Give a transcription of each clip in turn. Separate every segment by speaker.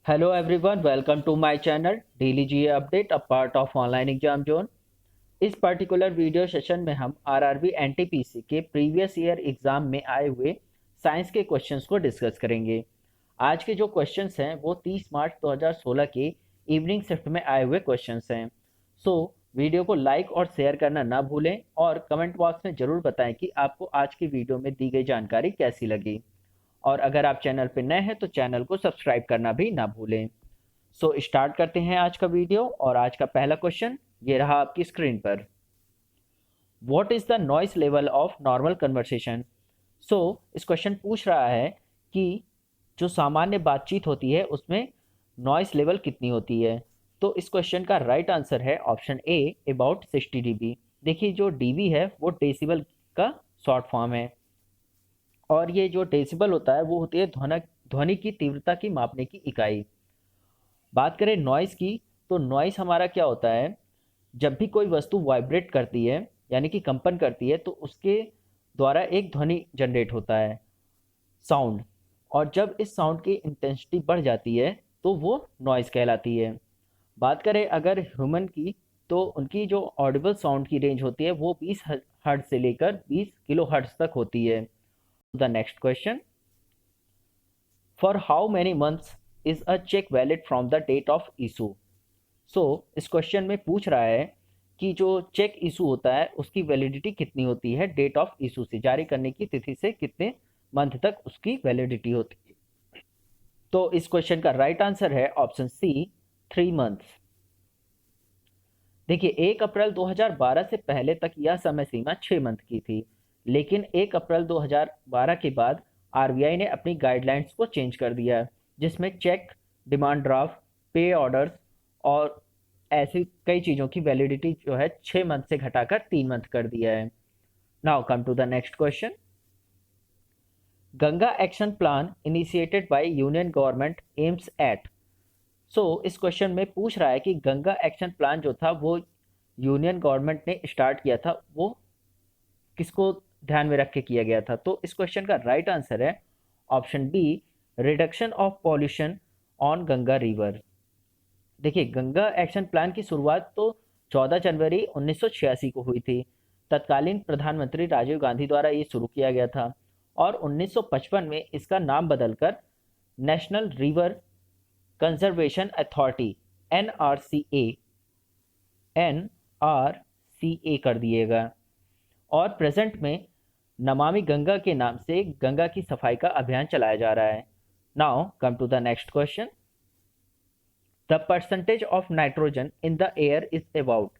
Speaker 1: Hello everyone, welcome to my channel Daily GA Update, a part of Online Exam Zone। इस particular video session में हम RRB NTPC के previous year exam में आए हुए science के क्वेश्चंस को डिस्कस करेंगे। आज के जो क्वेश्चंस हैं वो 30 मार्च 2016 के इवनिंग शिफ्ट में आए हुए क्वेश्चंस हैं। सो वीडियो को लाइक और शेयर करना ना भूलें और कमेंट बॉक्स में ज़रूर बताएं कि आपको आज की वीडियो में दी गई जानकारी कैसी लगी। और अगर आप चैनल पर नए हैं तो चैनल को सब्सक्राइब करना भी ना भूलें। सो स्टार्ट करते हैं आज का वीडियो और आज का पहला क्वेश्चन ये रहा आपकी स्क्रीन पर। What is the noise level of normal conversation. So इस क्वेश्चन पूछ रहा है कि जो सामान्य बातचीत होती है उसमें नॉइस लेवल कितनी होती है। तो इस क्वेश्चन का राइट आंसर है ऑप्शन ए अबाउट 60 dB। देखिए जो डीबी है वो डेसिबल का शॉर्ट फॉर्म है और ये जो डेसिबल होता है वो होती है ध्वनि की तीव्रता की मापने की इकाई। बात करें नॉइस की तो नॉइस हमारा क्या होता है, जब भी कोई वस्तु वाइब्रेट करती है यानी कि कंपन करती है तो उसके द्वारा एक ध्वनि जनरेट होता है, साउंड। और जब इस साउंड की इंटेंसिटी बढ़ जाती है तो वो नॉइस कहलाती है। बात करें अगर ह्यूमन की तो उनकी जो ऑडिबल साउंड की रेंज होती है वो 20 हर्ट्ज से लेकर 20 किलो हर्ट्ज तक होती है। The next question, for how many months is a cheque valid from the date of issue. So इस क्वेश्चन में पूछ रहा है कि जो चेक इशू होता है उसकी वैलिडिटी कितनी होती है, डेट ऑफ इशू से, जारी करने की तिथि से कितने मंथ तक उसकी वैलिडिटी होती है। तो इस क्वेश्चन का राइट आंसर है ऑप्शन सी 3 मंथ्स। देखिए 1 अप्रैल 2012 से पहले तक यह समय सीमा 6 मंथ की थी, लेकिन 1 अप्रैल 2012 के बाद आरबीआई ने अपनी गाइडलाइंस को चेंज कर दिया, जिसमें चेक, डिमांड ड्राफ्ट, पे ऑर्डर्स और ऐसी कई चीज़ों की वैलिडिटी जो है 6 मंथ से घटाकर 3 मंथ कर दिया है। Now come to the next question, Ganga action plan initiated by union government aims at. So इस क्वेश्चन में पूछ रहा है कि गंगा एक्शन प्लान जो था वो यूनियन गवर्नमेंट ने स्टार्ट किया था, वो किसको ध्यान में रख के किया गया था। तो इस क्वेश्चन का राइट आंसर है option B, reduction of pollution on Ganga river. देखिए गंगा एक्शन प्लान की शुरुआत तो 14 जनवरी 1986 को हुई थी। तत्कालीन प्रधानमंत्री राजीव गांधी द्वारा ये शुरू किया गया था और 1955 में इसका नाम बदलकर नेशनल रिवर कंजर्वेशन अथॉरिटी एनआरसीए कर दिएगा। और प्रेजेंट में नमामि गंगा के नाम से गंगा की सफाई का अभियान चलाया जा रहा है। Now come to the next question, the percentage of nitrogen in the air is about.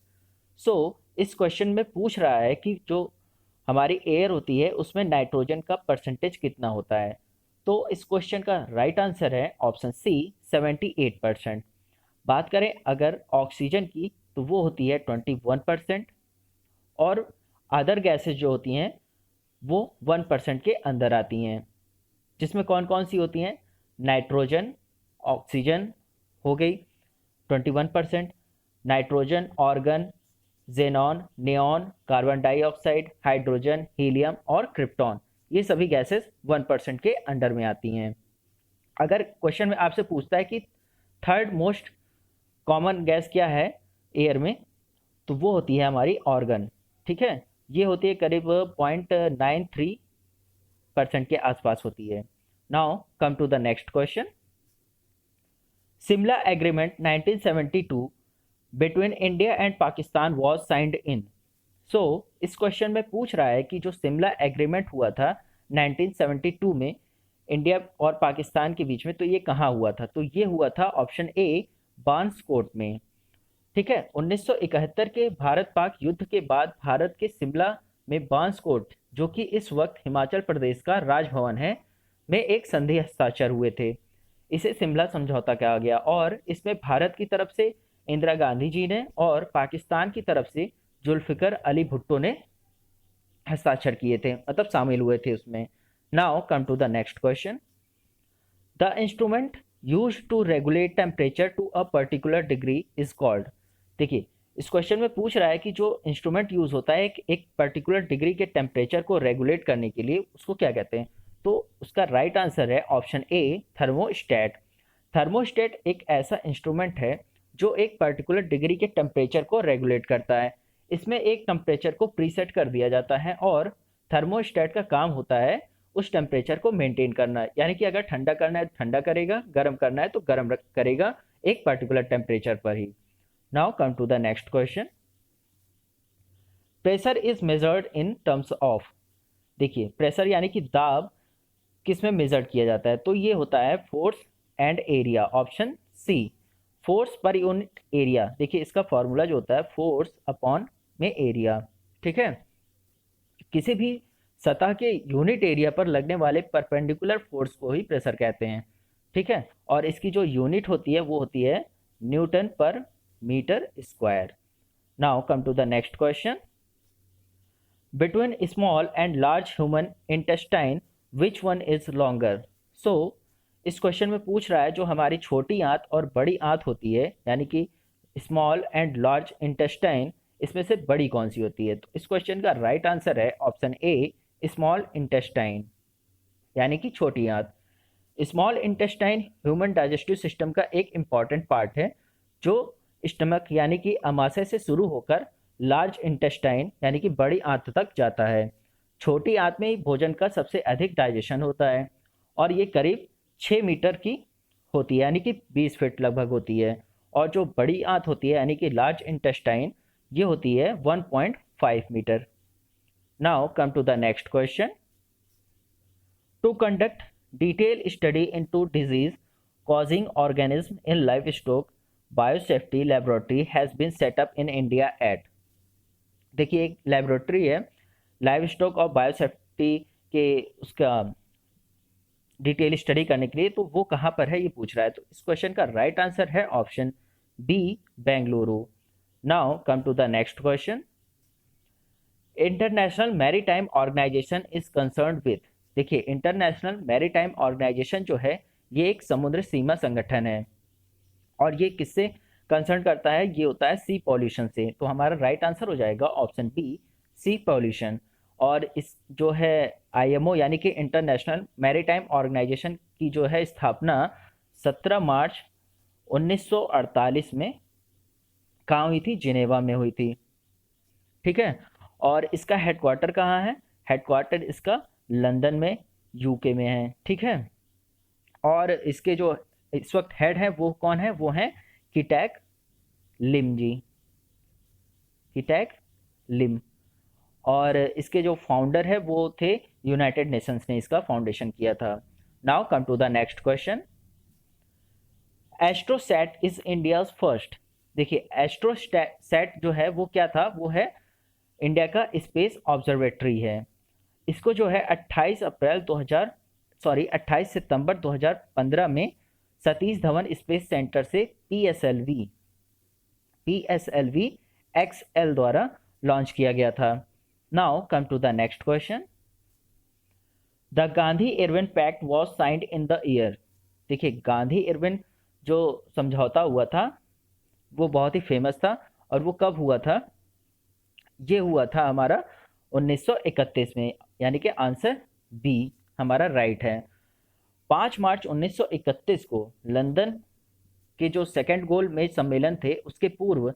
Speaker 1: So इस क्वेश्चन में पूछ रहा है कि जो हमारी एयर होती है उसमें नाइट्रोजन का परसेंटेज कितना होता है। तो इस क्वेश्चन का राइट आंसर है ऑप्शन सी 78%। बात करें अगर ऑक्सीजन की तो वो होती है 21% और अदर गैसेज जो होती हैं वो 1% के अंदर आती हैं, जिसमें कौन कौन सी होती हैं, नाइट्रोजन, ऑक्सीजन हो गई 21%, nitrogen, organ, xenon, neon, carbon dioxide, hydrogen, helium और क्रिप्टॉन, ये सभी गैसेस 1% के अंडर में आती हैं। अगर क्वेश्चन में आपसे पूछता है कि थर्ड मोस्ट कॉमन गैस क्या है एयर में, तो वो होती है हमारी ऑर्गन। ठीक है, ये होती है करीब 0.93% के आसपास होती है। Now come to the next question, Simla agreement 1972 between India and Pakistan was signed in. So इस क्वेश्चन में पूछ रहा है कि जो सिमला एग्रीमेंट हुआ था 1972 में इंडिया और पाकिस्तान के बीच में, तो ये कहाँ हुआ था। तो ये हुआ था ऑप्शन ए, बांसकोट में। ठीक है, 1971 के भारत पाक युद्ध के बाद भारत के शिमला में बांसकोट, जो कि इस वक्त हिमाचल प्रदेश का राजभवन है, में एक संधि हस्ताक्षर हुए थे। इसे शिमला समझौता कहा गया और इसमें भारत की तरफ से इंदिरा गांधी जी ने और पाकिस्तान की तरफ से जुल्फिकर अली भुट्टो ने हस्ताक्षर किए थे, मतलब शामिल हुए थे उसमें। Now come to the next question, the instrument use to regulate temperature to a particular degree is called. देखिए इस क्वेश्चन में पूछ रहा है कि जो इंस्ट्रूमेंट यूज होता है एक पर्टिकुलर डिग्री के टेम्परेचर को रेगुलेट करने के लिए, उसको क्या कहते हैं। तो उसका राइट आंसर है ऑप्शन ए, थर्मोस्टेट। थर्मोस्टेट एक ऐसा इंस्ट्रूमेंट है जो एक पर्टिकुलर डिग्री के टेम्परेचर को रेगुलेट करता है। इसमें एक टेम्परेचर को प्रीसेट कर दिया जाता है और थर्मोस्टेट का काम होता है उस टेम्परेचर को मेंटेन करना, यानी कि अगर ठंडा करना है तो ठंडा करेगा, गर्म करना है तो गर्म करेगा एक पर्टिकुलर टेम्परेचर पर ही। Now come to the next question. Pressure is measured in terms of, देखिए प्रेशर यानी कि दाब किस में मेजर किया जाता है, तो ये होता है force and area, option C, force per unit area. देखिए इसका फॉर्मूला जो होता है फोर्स अपॉन में एरिया, ठीक है। किसी भी सतह के यूनिट एरिया पर लगने वाले परपेंडिकुलर फोर्स को ही प्रेशर कहते हैं, ठीक है। और इसकी जो यूनिट होती है वो होती है newton per metre square. Now come to the next question. Between small and large human intestine which one is longer. So इस क्वेश्चन में पूछ रहा है जो हमारी छोटी आंत और बड़ी आंत होती है, यानी कि स्मॉल एंड लार्ज इंटेस्टाइन, इसमें से बड़ी कौन सी होती है। तो इस क्वेश्चन का राइट आंसर है ऑप्शन ए, स्मॉल इंटेस्टाइन, यानी कि छोटी आंत। Small intestine human digestive system का एक इम्पॉर्टेंट पार्ट है जो स्टमक यानी कि अमाशय से शुरू होकर लार्ज इंटेस्टाइन यानी कि बड़ी आंत तक जाता है। छोटी आंत में ही भोजन का सबसे अधिक डाइजेशन होता है और ये करीब 6 मीटर की होती है, यानी कि 20 फीट लगभग होती है। और जो बड़ी आंत होती है यानी कि लार्ज इंटेस्टाइन, ये होती है 1.5 metre. Now come to the next question. To conduct detail study into disease causing organism in livestock biosafety laboratory has been set up in India at. देखिए एक लेबोरेटरी है लाइवस्टॉक और बायोसेफ्टी के उसका डिटेल स्टडी करने के लिए, तो वो कहाँ पर है ये पूछ रहा है। तो इस क्वेश्चन का राइट आंसर है option B, Bengaluru. Now come to the next question. International maritime organisation is concerned with. देखिए इंटरनेशनल मैरीटाइम ऑर्गेनाइजेशन जो है ये एक समुद्र सीमा संगठन है और ये किससे कंसर्न करता है, ये होता है सी पॉल्यूशन से। तो हमारा राइट आंसर हो जाएगा ऑप्शन बी, सी पॉल्यूशन। और इस जो है आईएमओ यानी कि इंटरनेशनल मैरीटाइम ऑर्गेनाइजेशन की जो है स्थापना 17 मार्च 1948 में कहाँ हुई थी, जिनेवा में हुई थी, ठीक है। और इसका हेडक्वार्टर कहाँ है, हेडक्वार्टर इसका लंदन में यूके में है, ठीक है। और इसके जो इस वक्त हेड है वो कौन है, वो है किटैक लिम जी, किटैक लिम। और इसके जो फाउंडर है वो थे यूनाइटेड नेशंस ने इसका फाउंडेशन किया था। Now come to the next question. AstroSat is India's first. देखिए एस्ट्रोसैट जो है वो क्या था, वो है इंडिया का स्पेस ऑब्जर्वेटरी है। इसको जो है 28 सितंबर 2015 में सतीश धवन स्पेस सेंटर से पीएसएलवी XL द्वारा लॉन्च किया गया था। Now come to the next question. The Gandhi Irwin pact was signed in the year. देखिए गांधी इरविन जो समझौता हुआ था वो बहुत ही फेमस था और वो कब हुआ था, ये हुआ था हमारा 1931 में, यानी कि आंसर बी हमारा राइट है। 5 मार्च 1931 को लंदन के जो सेकेंड गोल मेज सम्मेलन थे उसके पूर्व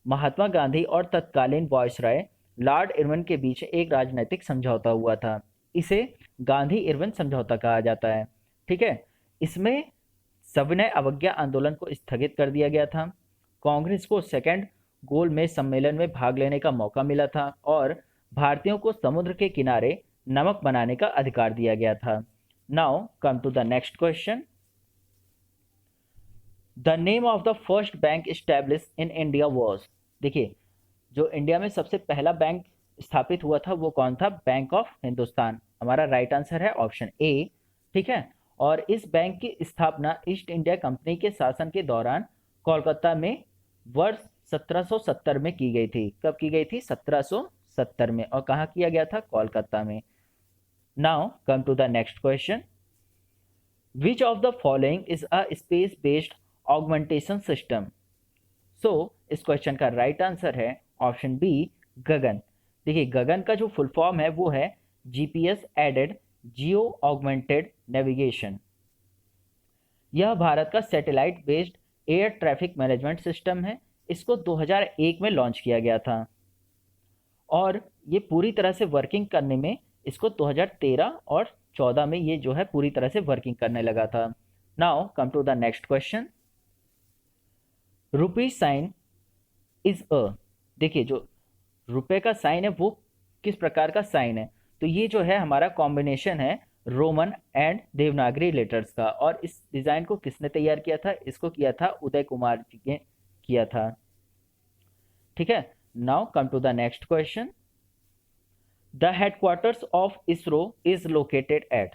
Speaker 1: महात्मा गांधी और तत्कालीन वायसराय लॉर्ड इरविन के बीच एक राजनीतिक समझौता हुआ था। इसे गांधी इरविन समझौता कहा जाता है, ठीक है। इसमें सविनय अवज्ञा आंदोलन को स्थगित कर दिया गया था, कांग्रेस को सेकेंड गोल मेज सम्मेलन में भाग लेने का मौका मिला था और भारतीयों को समुद्र के किनारे नमक बनाने का अधिकार दिया गया था। Now come to the next question. The name of the first bank establish in India was. देखिए जो इंडिया में सबसे पहला बैंक स्थापित हुआ था वो कौन था, बैंक ऑफ हिंदुस्तान। हमारा राइट आंसर है ऑप्शन ए, ठीक है। और इस बैंक की स्थापना ईस्ट इंडिया कंपनी के शासन के दौरान कोलकाता में वर्ष 1770 में की गई थी। कब की गई थी, 1770 में। और कहाँ किया गया था, कोलकाता में। Now come to the next question. Which of the following is a space based augmentation system. So इस क्वेश्चन का राइट आंसर है ऑप्शन बी, गगन। देखिए गगन का जो फुल फॉर्म है वो है GPS aided geo augmented navigation. यह भारत का satellite based air traffic management system है। इसको 2001 में लॉन्च किया गया था और ये पूरी तरह से वर्किंग करने में इसको 2013 और 14 में ये जो है पूरी तरह से वर्किंग करने लगा था। Now come to the next question. Rupee sign is a, देखिए जो रुपए का साइन है वो किस प्रकार का साइन है, तो ये जो है हमारा कॉम्बिनेशन है रोमन एंड देवनागरी लेटर्स का। और इस डिज़ाइन को किसने तैयार किया था, इसको किया था उदय कुमार जी ने किया था। ठीक है, now come to the next question. The headquarters of ISRO is located at,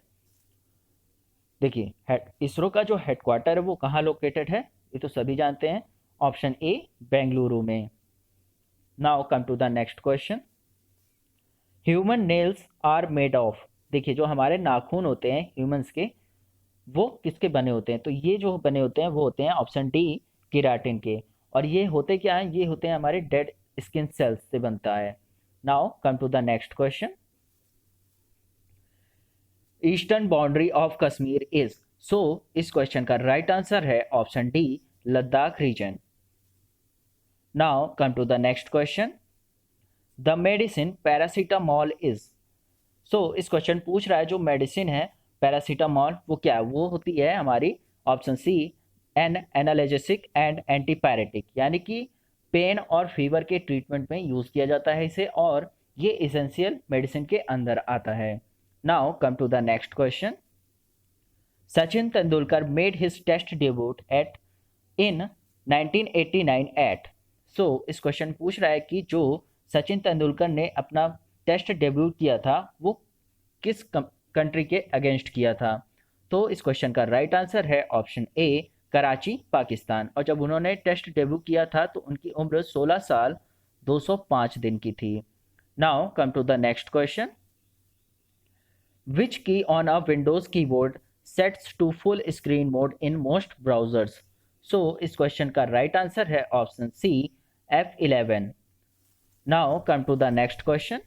Speaker 1: देखिए इसरो का जो हेडक्वार्टर है वो कहाँ लोकेटेड है, ये तो सभी जानते हैं, ऑप्शन ए बेंगलुरु में। Now come to the next question. Human nails are made of, देखिए जो हमारे नाखून होते हैं ह्यूमंस के वो किसके बने होते हैं, तो ये जो बने होते हैं वो होते हैं ऑप्शन डी केराटिन के। और ये होते क्या हैं, ये होते हैं हमारे डेड स्किन सेल्स से बनता है। Now come to the next question. Eastern boundary of Kashmir is, so इस क्वेश्चन का राइट आंसर है option D Ladakh region. Now come to the next question. The medicine paracetamol is, so इस question पूछ रहा है जो मेडिसिन है पैरासीटामॉल वो क्या है, वो होती है हमारी option C an analgesic and antipyretic, यानी कि पेन और फीवर के ट्रीटमेंट में यूज़ किया जाता है इसे, और ये इसेंशियल मेडिसिन के अंदर आता है। Now come to the next question. Sachin Tendulkar made his test debut at in 1989 at, so इस क्वेश्चन पूछ रहा है कि जो सचिन तेंदुलकर ने अपना टेस्ट डेब्यूट किया था वो किस कंट्री के अगेंस्ट किया था, तो इस क्वेश्चन का राइट आंसर है ऑप्शन ए कराची पाकिस्तान। और जब उन्होंने टेस्ट डेब्यू किया था तो उनकी उम्र 16 साल 205 दिन की थी। Now come to the next question. Which key on a Windows keyboard sets to full screen mode in most browsers, so इस क्वेश्चन का राइट आंसर है option C F11। Now come to the next question.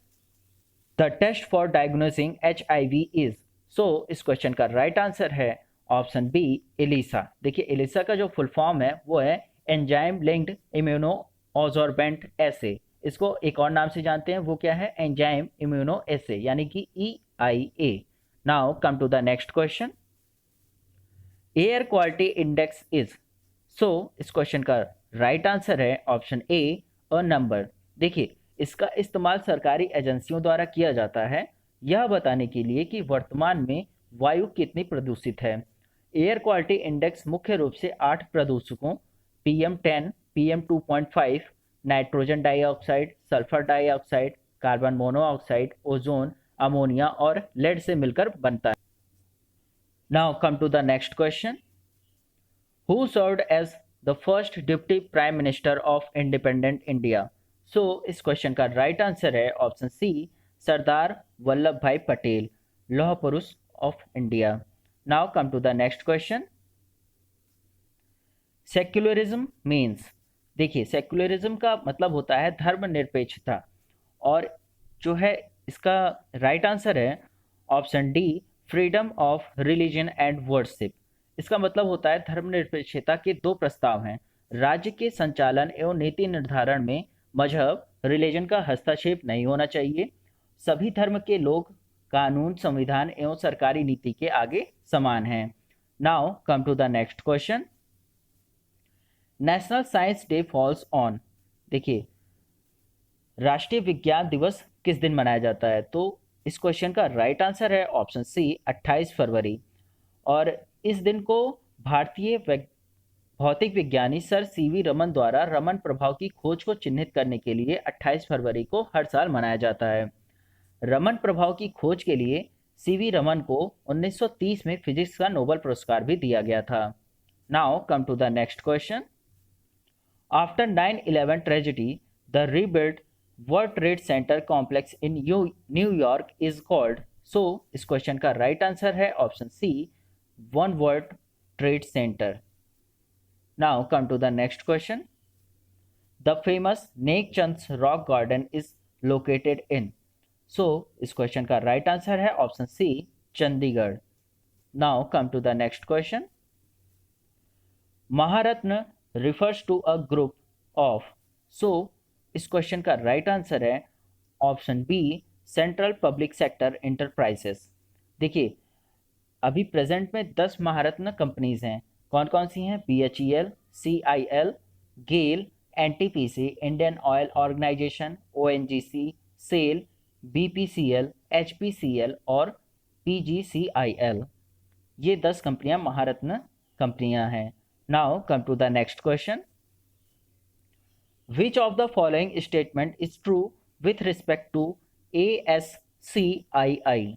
Speaker 1: The test for diagnosing HIV is, so इस question का right answer है option B ELISA. देखिए ELISA का जो full form है वो है एंजाइम लिंक्ड इम्यूनो ऑब्जॉर्बेंट एसे, इसको एक और नाम से जानते हैं वो क्या है एंजाइम इम्यूनो एसे यानी कि EIA। Now come to the next question. Air quality index is, so इस क्वेश्चन का राइट आंसर है ऑप्शन ए अ नंबर। देखिए इसका इस्तेमाल सरकारी एजेंसियों द्वारा किया जाता है यह बताने के लिए कि वर्तमान में वायु कितनी प्रदूषित है। एयर क्वालिटी इंडेक्स मुख्य रूप से 8 प्रदूषकों PM10, PM2.5, nitrogen dioxide, sulphur dioxide, carbon monoxide, ozone, ammonia और लेड से मिलकर बनता है। Now come to the next question. Who served as the first deputy prime minister of independent India, so इस क्वेश्चन का राइट आंसर है option C Sardar Vallabh Bhai Patel, लौह पुरुष of India. Now come to the next question. Secularism means, देखिए secularism का मतलब होता है धर्मनिरपेक्षता, और जो है इसका राइट आंसर है option D freedom of religion and worship. इसका मतलब होता है धर्मनिरपेक्षता के दो प्रस्ताव हैं, राज्य के संचालन एवं नीति निर्धारण में मजहब रिलीजन का हस्तक्षेप नहीं होना चाहिए, सभी धर्म के लोग कानून संविधान एवं सरकारी नीति के आगे समान हैं। Now come to the next question. National science day falls on, देखिए राष्ट्रीय विज्ञान दिवस किस दिन मनाया जाता है, तो इस क्वेश्चन का राइट आंसर है ऑप्शन सी 28 फरवरी। और इस दिन को भारतीय भौतिक विज्ञानी सर CV रमन द्वारा रमन प्रभाव की खोज को चिन्हित करने के लिए 28 फरवरी को हर साल मनाया जाता है। रमन प्रभाव की खोज के लिए CV रमन को 1930 में फिजिक्स का नोबेल पुरस्कार भी दिया गया था। Now come to the next question. After 9/11 tragedy the rebuild world trade centre complex in New York is called, so इस क्वेश्चन का राइट आंसर है option C one world trade centre. Now come to the next question. The famous Nekchand rock garden is located in, so इस question का right answer है option C Chandigarh. Now come to the next question. Maharatna refers to a group of. So इस question का right answer है option B, central public sector enterprises. देखिए, अभी present में 10 महारत्न companies हैं। कौन कौन सी हैं? BHEL, CIL, गेल, NTPC Indian oil organisation, ONGC, cell, BPCL, HPCL और PGCIL। ये 10 कंपनियां महारत्न कंपनियां हैं। Now come to the next question. Which of the following statement is true with respect to ASCII?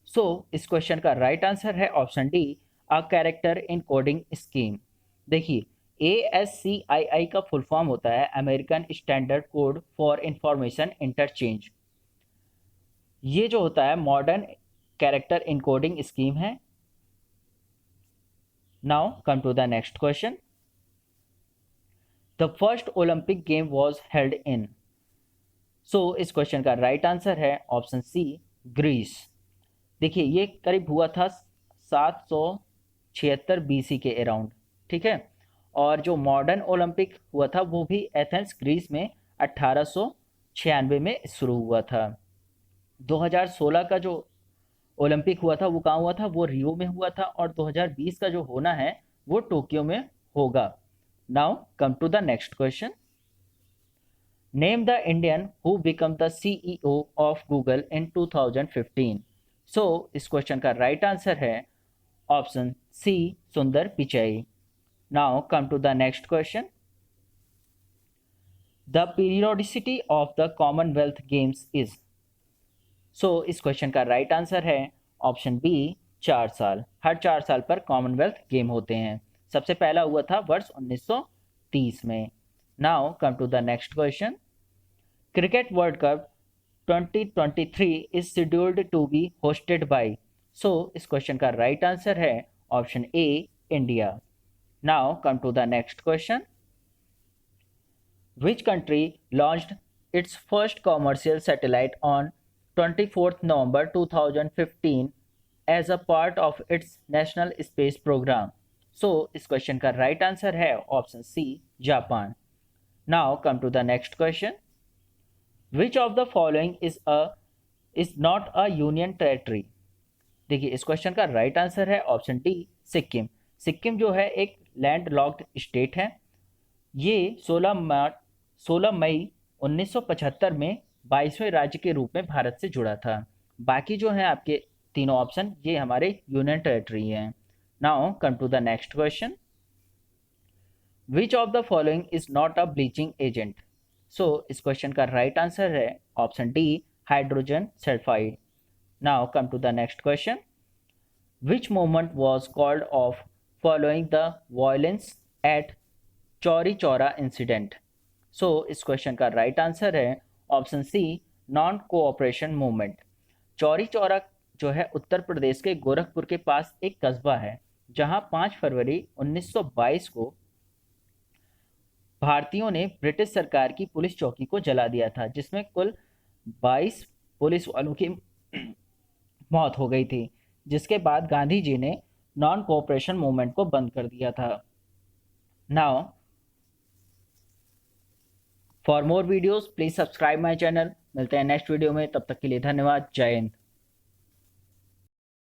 Speaker 1: So इस क्वेश्चन का राइट आंसर है option D, a character in coding scheme. देखिए, ASCII का फुल फॉर्म होता है American standard code for information interchange. ये जो होता है मॉडर्न कैरेक्टर इनकोडिंग स्कीम है। Now come to the next question. The first Olympic game was held in. So इस क्वेश्चन का राइट आंसर है ऑप्शन सी, ग्रीस। देखिए, ये करीब हुआ था 776 BC के अराउंड, ठीक है। और जो मॉडर्न ओलंपिक हुआ था वो भी एथेंस ग्रीस में 1896 में शुरू हुआ था। 2016 का जो ओलंपिक हुआ था वो कहाँ हुआ था? वो रियो में हुआ था। और 2020 का जो होना है वो टोक्यो में होगा। Now come to the next question. Name the Indian who become the CEO of Google in 2015। So इस क्वेश्चन का राइट आंसर है option C, Sundar Pichai. Now come to the next question. The periodicity of the Commonwealth Games is. So इस question का right answer है option B, 4 साल। हर 4 साल पर Commonwealth game होते हैं। सबसे पहला हुआ था वर्ष 1930 में। Now come to the next question. Cricket world cup 2023 is scheduled to be hosted by. So इस क्वेश्चन का राइट आंसर है option A, India. Now come to the next question. Which country launched its first commercial satellite on 24th November 2015 as a part of its national space program? So इस question का right answer है option C, Japan. Now come to the next question. Which of the following is not a union territory. देखिए, इस question का right answer है option D, Sikkim. Sikkim जो है एक लैंड लॉक्ड स्टेट है। ये 16 मई 1975 में 22वें राज्य के रूप में भारत से जुड़ा था। बाकी जो हैं आपके तीनों ऑप्शन ये हमारे यूनियन टेरेटरी हैं। Now come to the next question. Which of the following is not a bleaching agent. So इस क्वेश्चन का राइट आंसर है option D, hydrogen sulphide. Now come to the next question. Which movement was called off following the violence at Chauri Chaura incident. So इस question का right answer है option C, non cooperation movement. Chauri Chaura जो है उत्तर प्रदेश के गोरखपुर के पास एक कस्बा है, जहां 5 फरवरी 1922 को भारतीयों ने ब्रिटिश सरकार की पुलिस चौकी को जला दिया था, जिसमें कुल 22 पुलिस वालों की मौत हो गई थी। जिसके बाद गांधी जी ने नॉन कोऑपरेशन मूवमेंट को बंद कर दिया था। Now for more videos please subscribe my channel. मिलते हैं नेक्स्ट वीडियो में, तब तक के लिए धन्यवाद। जय हिंद।